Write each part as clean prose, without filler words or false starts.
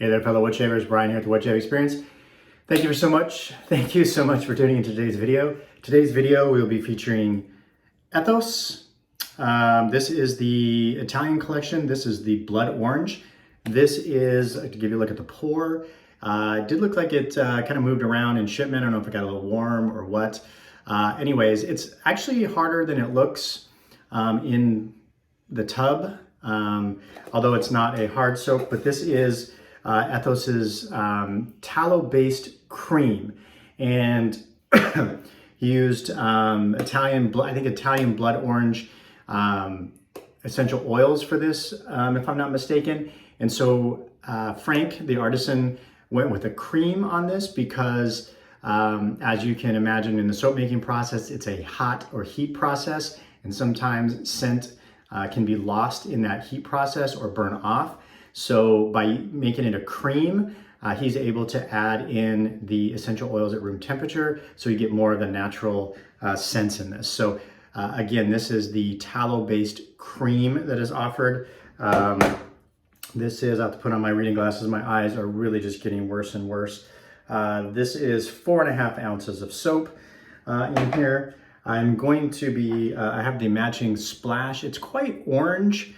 Hey there, fellow wood shavers. Brian here at the Wood Shave Experience. Thank you so much for tuning into today's video. Today's video we'll be featuring Ethos. This is the Italian collection. This is the blood orange. This is, to give you a look at the pour, it did look like it kind of moved around in shipment. I don't know if it got a little warm or what. Anyways, it's actually harder than it looks in the tub, although it's not a hard soap, but this is Ethos's tallow-based cream, and he used Italian blood orange essential oils for this, if I'm not mistaken. And so Frank, the artisan, went with a cream on this because, as you can imagine, in the soap making process, it's a hot or heat process, and sometimes scent can be lost in that heat process or burn off. So by making it a cream, he's able to add in the essential oils at room temperature, so you get more of the natural scents in this. So again, this is the tallow-based cream that is offered. This is, I have to put on my reading glasses, my eyes are really just getting worse and worse. This is 4.5 ounces of soap in here. I'm going to be, I have the matching splash. It's quite orange.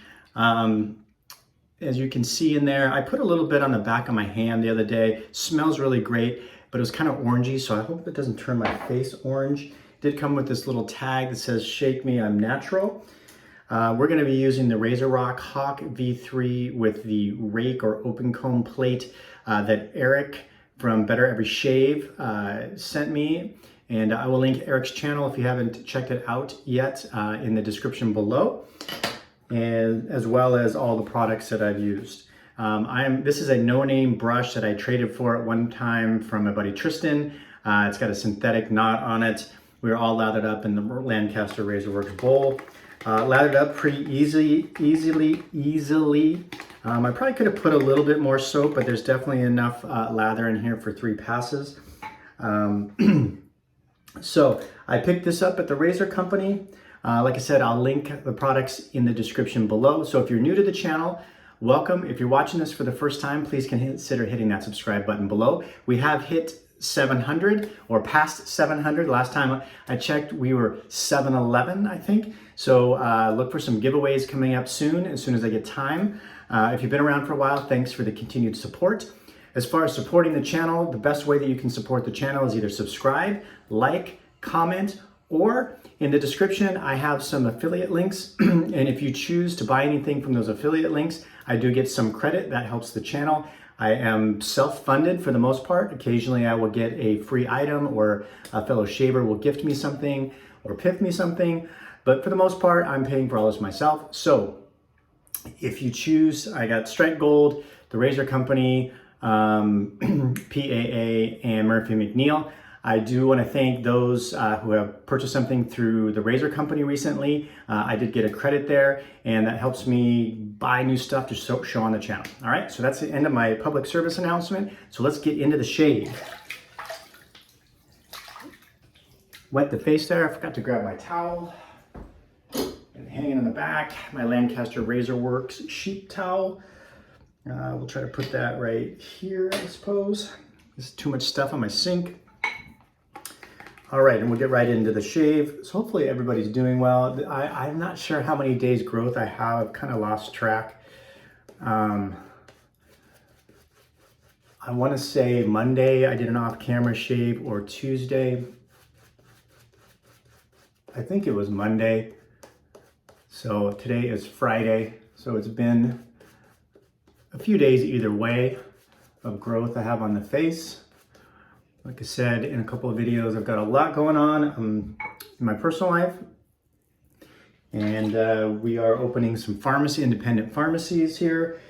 As you can see in there, I put a little bit on the back of my hand the other day. Smells really great, but it was kind of orangey, so I hope it doesn't turn my face orange. It did come with this little tag that says, "Shake Me, I'm Natural." We're gonna be using the RazoRock Hawk V3 with the rake or open comb plate that Eric from Better Every Shave sent me. And I will link Eric's channel if you haven't checked it out yet in the description below, and as well as all the products that I've used. This is a no-name brush that I traded for at one time from my buddy Tristan. It's got a synthetic knot on it. We were all lathered up in the Lancaster RazoRworks bowl. Lathered up pretty easily. I probably could have put a little bit more soap, but there's definitely enough lather in here for 3 passes. So I picked this up at the Razor Company. Like I said, I'll link the products in the description below. So if you're new to the channel, welcome. If you're watching this for the first time, please consider hitting that subscribe button below. We have hit 700 or past 700. Last time I checked, we were 711, I think. So look for some giveaways coming up soon as I get time. If you've been around for a while, thanks for the continued support. As far as supporting the channel, the best way that you can support the channel is either subscribe, like, comment, or in the description, I have some affiliate links. And if you choose to buy anything from those affiliate links, I do get some credit. That helps the channel. I am self-funded for the most part. Occasionally I will get a free item, or a fellow shaver will gift me something or piff me something. But for the most part, I'm paying for all this myself. So if you choose, I got Strike Gold, the Razor Company, PAA, and Murphy McNeil. I do want to thank those who have purchased something through the Razor Company recently. I did get a credit there, and that helps me buy new stuff to show on the channel. All right, so that's the end of my public service announcement. So let's get into the shave. Wet the face there. I forgot to grab my towel. And hanging in the back, my Lancaster RazoRworks sheet towel. We'll try to put that right here, I suppose. There's too much stuff on my sink. All right, and we'll get right into the shave. So hopefully everybody's doing well. I'm not sure how many days growth I have. I've kind of lost track. I want to say Monday I did an off-camera shave, or Tuesday. I think it was Monday. So today is Friday. So it's been a few days either way of growth I have on the face. Like I said in a couple of videos, I've got a lot going on in my personal life. And we are opening some independent pharmacies here.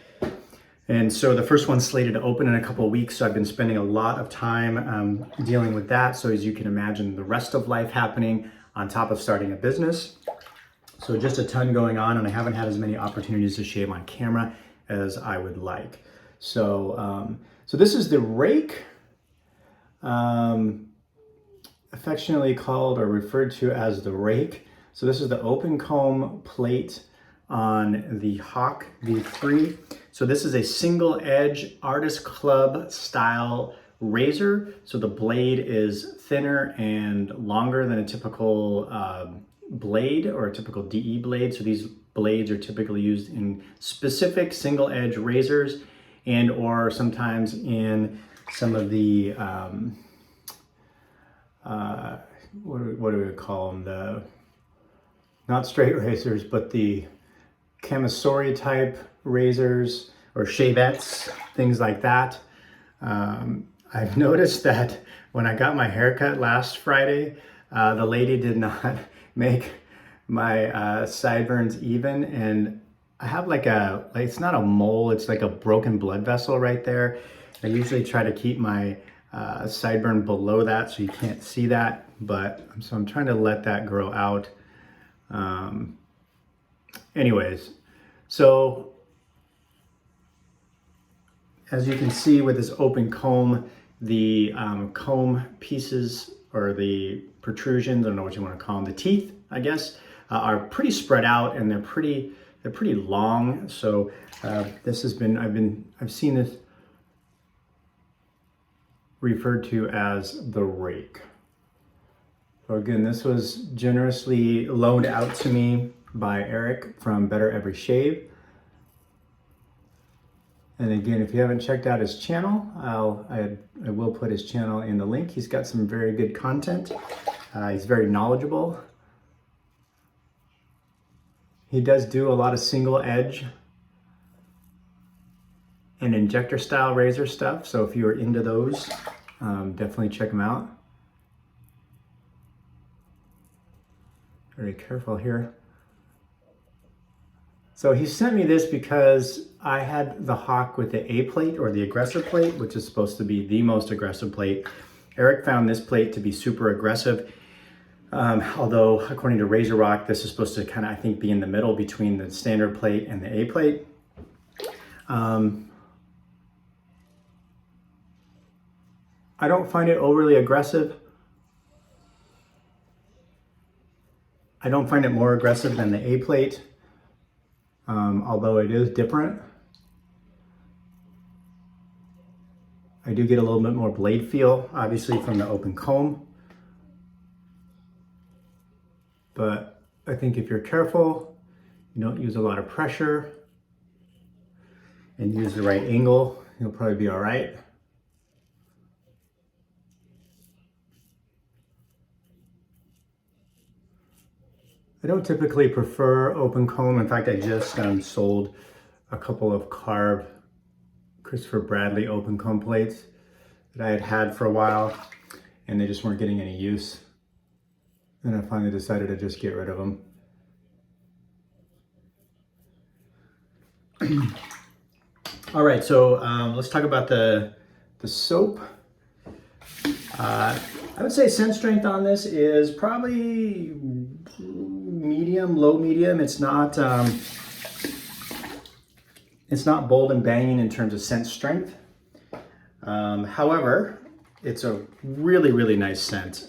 And so the first one's slated to open in a couple of weeks. So I've been spending a lot of time dealing with that. So as you can imagine, the rest of life happening on top of starting a business. So just a ton going on, and I haven't had as many opportunities to shave on camera as I would like. So, so this is the rake, affectionately called or referred to as the rake. So this is the open comb plate on the Hawk V3. So this is a single edge Artist Club style razor. So the blade is thinner and longer than a typical blade or a typical DE blade. So these blades are typically used in specific single edge razors and or sometimes in some of the, what do we call them? The, not straight razors, but the Camisori type razors or shavettes, things like that. I've noticed that when I got my haircut last Friday, the lady did not make my sideburns even, and I have like it's not a mole, it's like a broken blood vessel right there. I usually try to keep my sideburn below that so you can't see that, but so I'm trying to let that grow out. Anyways, so as you can see with this open comb, the comb pieces or the protrusions, I don't know what you want to call them, the teeth, I guess, are pretty spread out and they're pretty long. So this has been, I've seen this referred to as the rake. So again, this was generously loaned out to me by Eric from Better Every Shave. And again, if you haven't checked out his channel, I will put his channel in the link. He's got some very good content. He's very knowledgeable. He does do a lot of single edge and injector style razor stuff. So if you're into those, definitely check him out. Very careful here. So he sent me this because I had the Hawk with the A plate or the aggressor plate, which is supposed to be the most aggressive plate. Eric found this plate to be super aggressive. Although according to RazoRock, this is supposed to kind of, I think, be in the middle between the standard plate and the A plate. I don't find it overly aggressive. I don't find it more aggressive than the A plate, although it is different. I do get a little bit more blade feel, obviously, from the open comb. But I think if you're careful, you don't use a lot of pressure, and use the right angle, you'll probably be all right. I don't typically prefer open comb. In fact, I just sold a couple of carved Christopher Bradley open comb plates that I had had for a while, and they just weren't getting any use. And I finally decided to just get rid of them. All right, so let's talk about the soap. I would say scent strength on this is probably medium, low medium. It's not bold and banging in terms of scent strength. However, it's a really, really nice scent.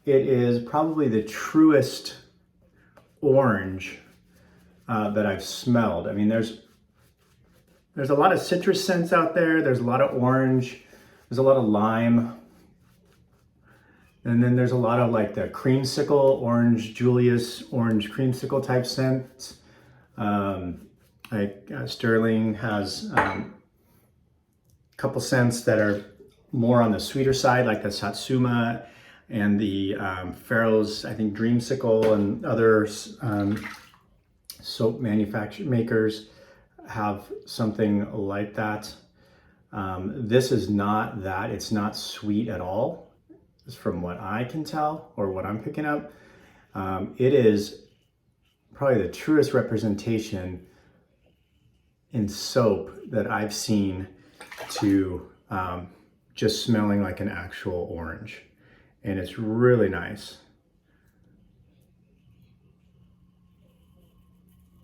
It is probably the truest orange that I've smelled. I mean, there's a lot of citrus scents out there. There's a lot of orange. There's a lot of lime. And then there's a lot of like the creamsicle, orange Julius, orange creamsicle type scents. Sterling has a couple scents that are more on the sweeter side, like the Satsuma and the Pharaoh's, I think, Dreamsicle, and other soap makers have something like that. This is not that. It's not sweet at all, from what I can tell or what I'm picking up. It is probably the truest representation in soap that I've seen to just smelling like an actual orange. And it's really nice.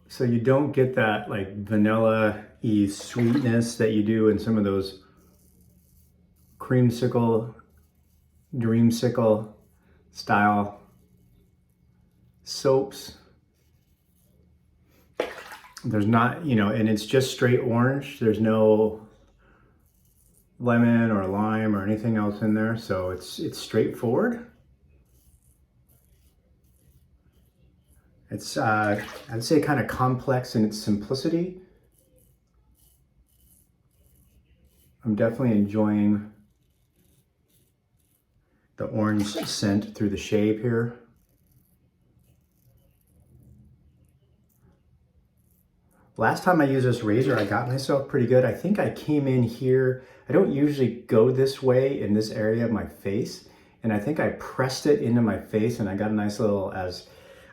So you don't get that like vanilla-y sweetness that you do in some of those creamsicle, dreamsicle style soaps. there's not, you know, and it's just straight orange. There's no lemon or lime or anything else in there. So it's straightforward. It's, I'd say kind of complex in its simplicity. I'm definitely enjoying the orange scent through the shape here. Last time I used this razor, I got myself pretty good. I think I came in here. I don't usually go this way in this area of my face. And I think I pressed it into my face and I got a nice little, as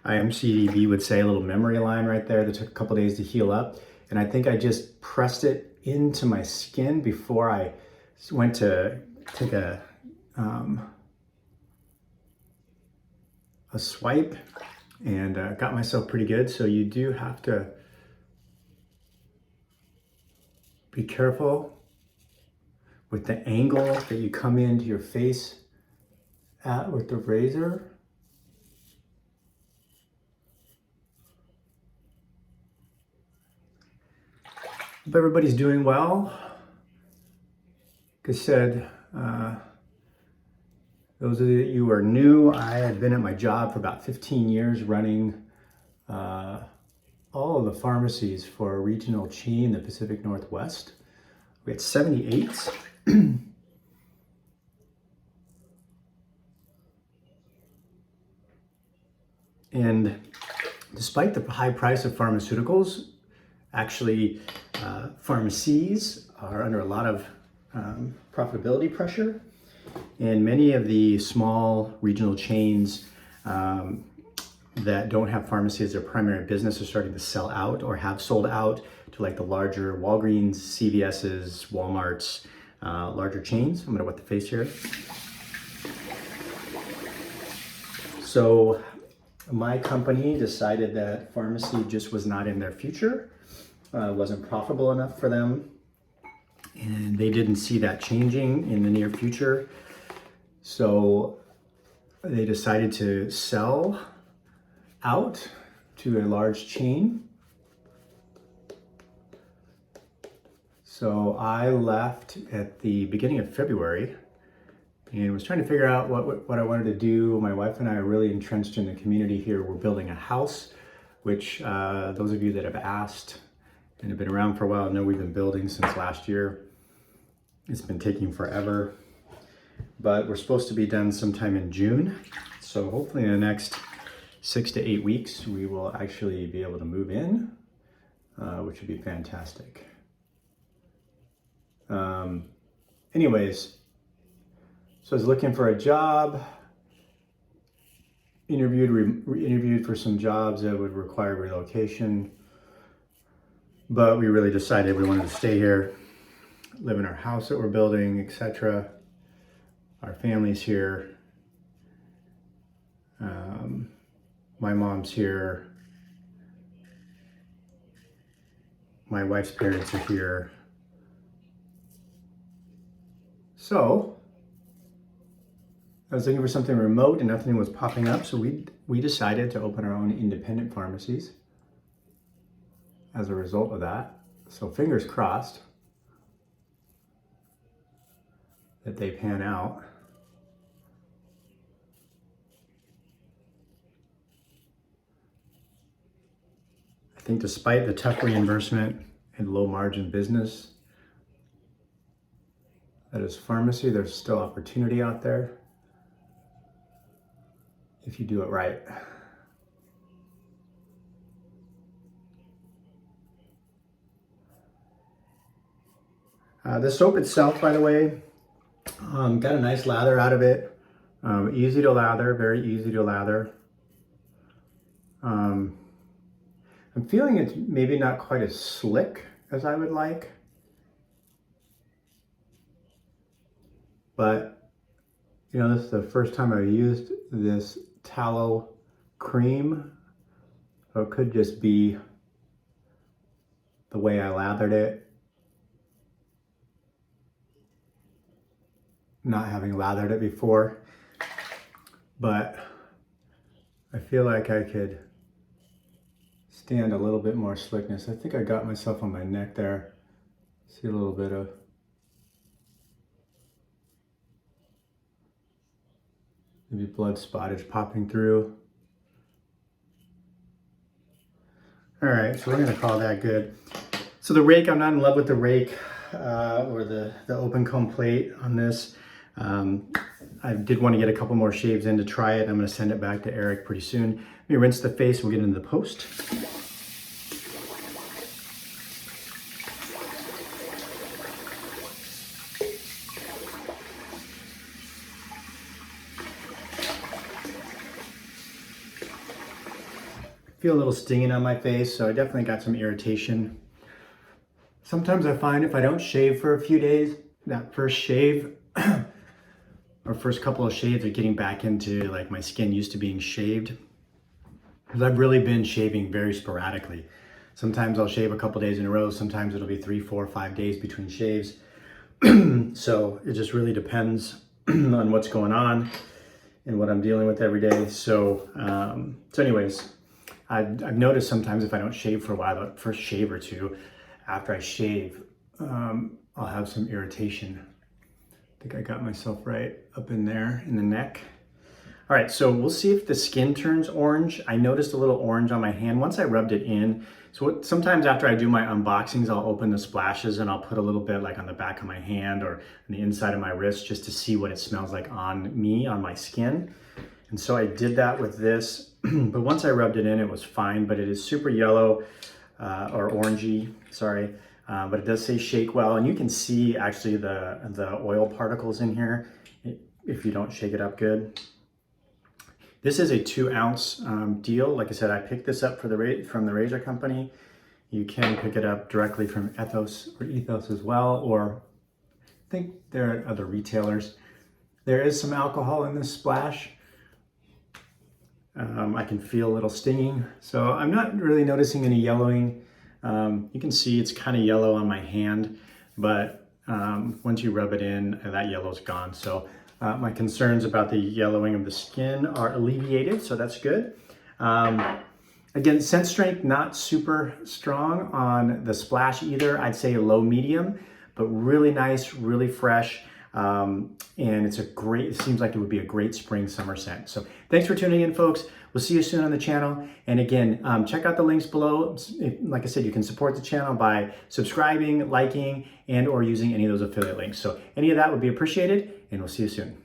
IMCDB would say, a little memory line right there that took a couple days to heal up. And I think I just pressed it into my skin before I went to take a swipe, and got myself pretty good. So you do have to be careful with the angle that you come into your face at with the razor. Hope everybody's doing well. Like I said, those of you who are new, I had been at my job for about 15 years running all of the pharmacies for a regional chain in the Pacific Northwest. We had 78. And despite the high price of pharmaceuticals, actually pharmacies are under a lot of profitability pressure. And many of the small regional chains that don't have pharmacy as their primary business are starting to sell out or have sold out to like the larger Walgreens, CVS's, Walmart's, larger chains. I'm gonna wet the face here. So my company decided that pharmacy just was not in their future, wasn't profitable enough for them, and they didn't see that changing in the near future. So they decided to sell out to a large chain. So I left at the beginning of February and was trying to figure out what I wanted to do. My wife and I are really entrenched in the community here. We're building a house, which those of you that have asked and have been around for a while know we've been building since last year. It's been taking forever, but we're supposed to be done sometime in June. So hopefully in the next 6 to 8 weeks, we will actually be able to move in, which would be fantastic. Anyways, so I was looking for a job, interviewed for some jobs that would require relocation, but we really decided we wanted to stay here, live in our house that we're building, etc. Our family's here. My mom's here. My wife's parents are here. So I was looking for something remote and nothing was popping up. So we decided to open our own independent pharmacies as a result of that. So fingers crossed that they pan out. I think despite the tough reimbursement and low margin business that is pharmacy, there's still opportunity out there if you do it right. The soap itself, by the way, got a nice lather out of it. Easy to lather, very easy to lather. I'm feeling it's maybe not quite as slick as I would like, but you know, this is the first time I've used this tallow cream, so it could just be the way I lathered it, not having lathered it before, but I feel like I could stand a little bit more slickness. I think I got myself on my neck there. See a little bit of maybe blood spottage popping through. All right, so we're gonna call that good. So the rake, I'm not in love with the rake or the open comb plate on this. I did want to get a couple more shaves in to try it. I'm gonna send it back to Eric pretty soon. Let me rinse the face and we'll get into the post. Feel a little stinging on my face, so I definitely got some irritation. Sometimes I find if I don't shave for a few days, that first shave or first couple of shaves are getting back into like my skin used to being shaved. Because I've really been shaving very sporadically. Sometimes I'll shave a couple days in a row, sometimes it'll be 3, 4, 5 days between shaves. So it just really depends on what's going on and what I'm dealing with every day. So anyways, I've noticed sometimes if I don't shave for a while, the first shave or two after I shave, I'll have some irritation. I think I got myself right up in there in the neck. All right, so we'll see if the skin turns orange. I noticed a little orange on my hand once I rubbed it in. So sometimes after I do my unboxings, I'll open the splashes and I'll put a little bit like on the back of my hand or on the inside of my wrist just to see what it smells like on me, on my skin. And so I did that with this, but once I rubbed it in, it was fine, but it is super yellow or orangey, sorry. But it does say shake well, and you can see actually the oil particles in here if you don't shake it up good. This is a 2-ounce deal. Like I said, I picked this up from the Razor company. You can pick it up directly from Ethos as well, or I think there are other retailers. There is some alcohol in this splash. I can feel a little stinging, so I'm not really noticing any yellowing. You can see it's kind of yellow on my hand, but once you rub it in, that yellow's gone. So my concerns about the yellowing of the skin are alleviated, so that's good. Again, scent strength, not super strong on the splash either. I'd say a low medium, but really nice, really fresh. And it seems like it would be a great spring summer scent. So thanks for tuning in, folks. We'll see you soon on the channel. And again, check out the links below. Like I said, you can support the channel by subscribing, liking, and or using any of those affiliate links. So any of that would be appreciated, and we'll see you soon.